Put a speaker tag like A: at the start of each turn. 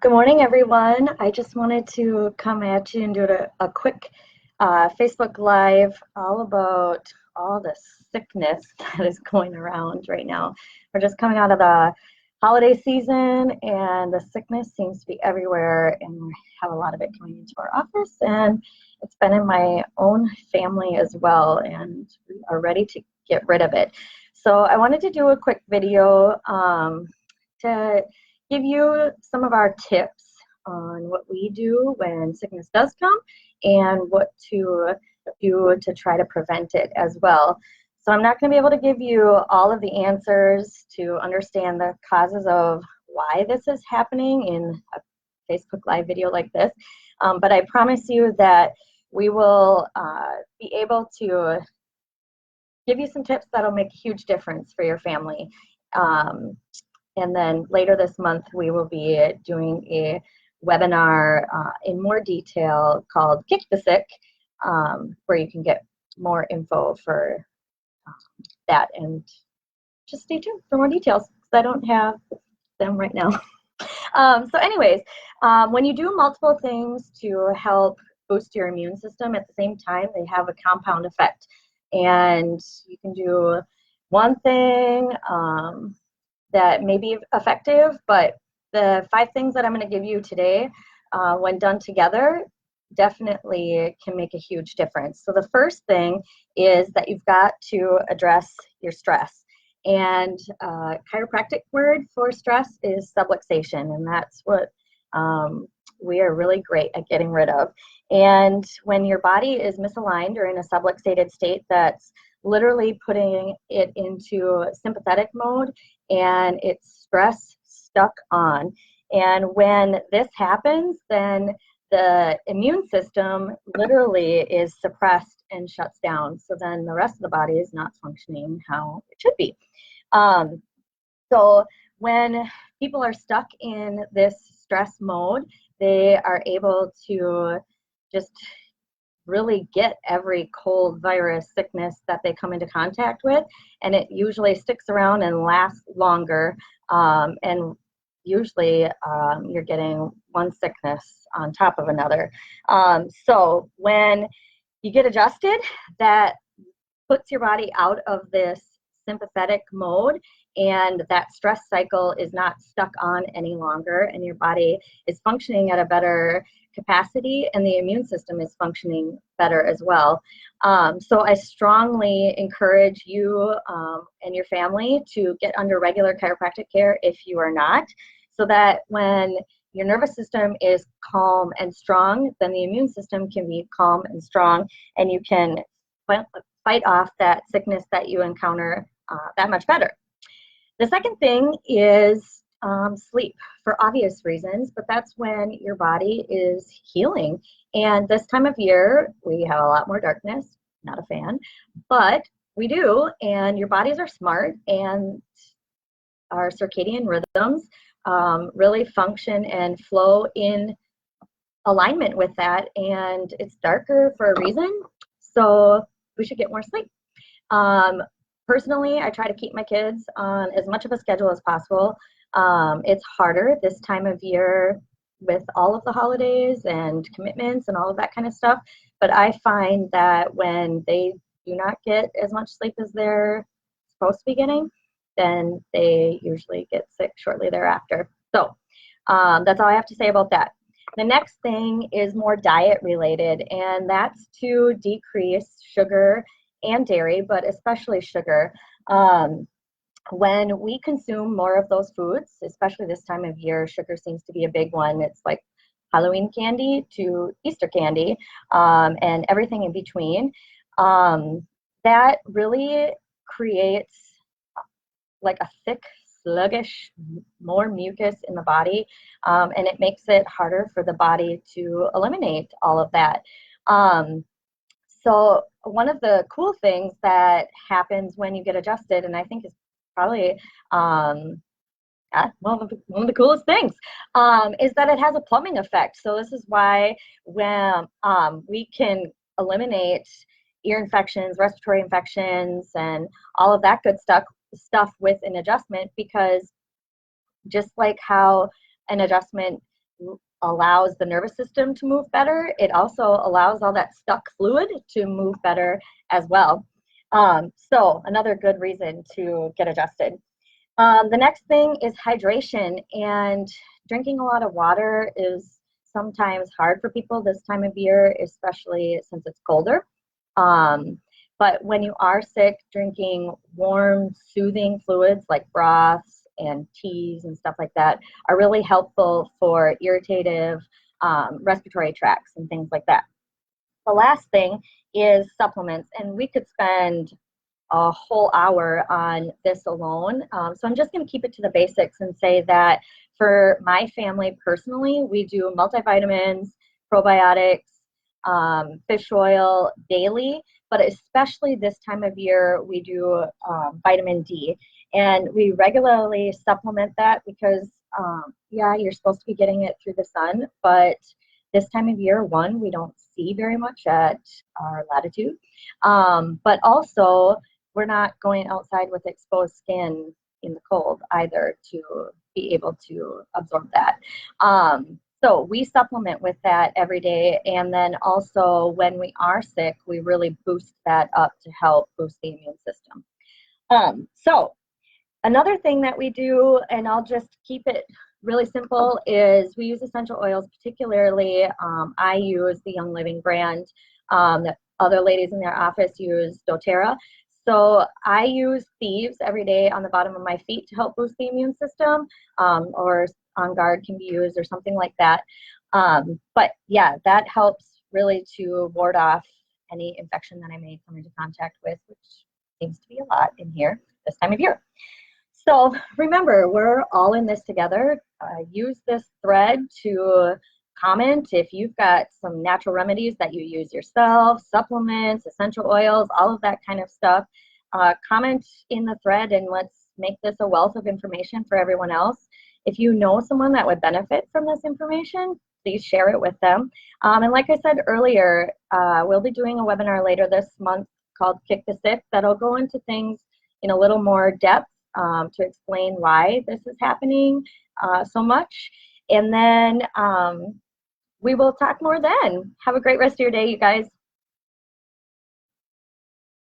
A: Good morning, everyone. I just wanted to come at you and do a quick Facebook Live all about all the sickness that is going around right now. We're just coming out of the holiday season, and the sickness seems to be everywhere, and we have a lot of it coming into our office, and it's been in my own family as well, and we are ready to get rid of it. So I wanted to do a quick video to give you some of our tips on what we do when sickness does come and what to do to try to prevent it as well. So I'm not going to be able to give you all of the answers to understand the causes of why this is happening in a Facebook Live video like this, but I promise you that we will be able to give you some tips that'll make a huge difference for your family. And then later this month, we will be doing a webinar in more detail called Kick the Sick, where you can get more info for that. And just stay tuned for more details, because I don't have them right now. So anyways, when you do multiple things to help boost your immune system at the same time, they have a compound effect. And you can do one thing that may be effective, but the 5 things that I'm going to give you today, when done together, definitely can make a huge difference. So the first thing is that you've got to address your stress. And chiropractic word for stress is subluxation, and that's what we are really great at getting rid of. And when your body is misaligned or in a subluxated state, that's literally putting it into sympathetic mode, and it's stress stuck on. And when this happens, then the immune system literally is suppressed and shuts down. So then the rest of the body is not functioning how it should be. So when people are stuck in this stress mode, they are able to just really get every cold, virus, sickness that they come into contact with, and it usually sticks around and lasts longer. And usually you're getting one sickness on top of another. So when you get adjusted, that puts your body out of this sympathetic mode, and that stress cycle is not stuck on any longer, and your body is functioning at a better capacity, and the immune system is functioning better as well. So I strongly encourage you and your family to get under regular chiropractic care if you are not, so that when your nervous system is calm and strong, then the immune system can be calm and strong, and you can fight off that sickness that you encounter that much better. The second thing is sleep, for obvious reasons, but that's when your body is healing. And this time of year, we have a lot more darkness. Not a fan, but we do, and your bodies are smart, and our circadian rhythms really function and flow in alignment with that, and it's darker for a reason, so we should get more sleep. Personally, I try to keep my kids on as much of a schedule as possible. It's harder this time of year with all of the holidays and commitments and all of that kind of stuff, but I find that when they do not get as much sleep as they're supposed to be getting, then they usually get sick shortly thereafter. So that's all I have to say about that. The next thing is more diet related, and that's to decrease sugar and dairy, but especially sugar. When we consume more of those foods, especially this time of year, sugar seems to be a big one. It's like Halloween candy to Easter candy, and everything in between. That really creates like a thick, sluggish, more mucus in the body, and it makes it harder for the body to eliminate all of that. So one of the cool things that happens when you get adjusted, and I think is probably one of the coolest things, is that it has a plumbing effect. So this is why when we can eliminate ear infections, respiratory infections, and all of that good stuff with an adjustment, because just like how an adjustment allows the nervous system to move better. It also allows all that stuck fluid to move better as well. So another good reason to get adjusted. The next thing is hydration, and drinking a lot of water is sometimes hard for people this time of year, especially since it's colder. But when you are sick, drinking warm, soothing fluids like broths and teas and stuff like that are really helpful for irritative respiratory tracts and things like that. The last thing is supplements, and we could spend a whole hour on this alone. So I'm just going to keep it to the basics and say that for my family personally, we do multivitamins, probiotics, fish oil daily, but especially this time of year, we do vitamin D. And we regularly supplement that because, yeah, you're supposed to be getting it through the sun, but this time of year, one, we don't see very much at our latitude, but also we're not going outside with exposed skin in the cold either to be able to absorb that. So we supplement with that every day, and then also when we are sick, we really boost that up to help boost the immune system. So another thing that we do, and I'll just keep it really simple, is we use essential oils. Particularly, I use the Young Living brand. That other ladies in their office use doTERRA. So I use Thieves every day on the bottom of my feet to help boost the immune system, or On Guard can be used or something like that. But yeah, that helps really to ward off any infection that I may come into contact with, which seems to be a lot in here this time of year. So remember, we're all in this together. Use this thread to comment if you've got some natural remedies that you use yourself, supplements, essential oils, all of that kind of stuff. Comment in the thread, and let's make this a wealth of information for everyone else. If you know someone that would benefit from this information, please share it with them. And like I said earlier, we'll be doing a webinar later this month called Kick the Sick that'll go into things in a little more depth to explain why this is happening so much. And then we will talk more then. Have a great rest of your day, you guys.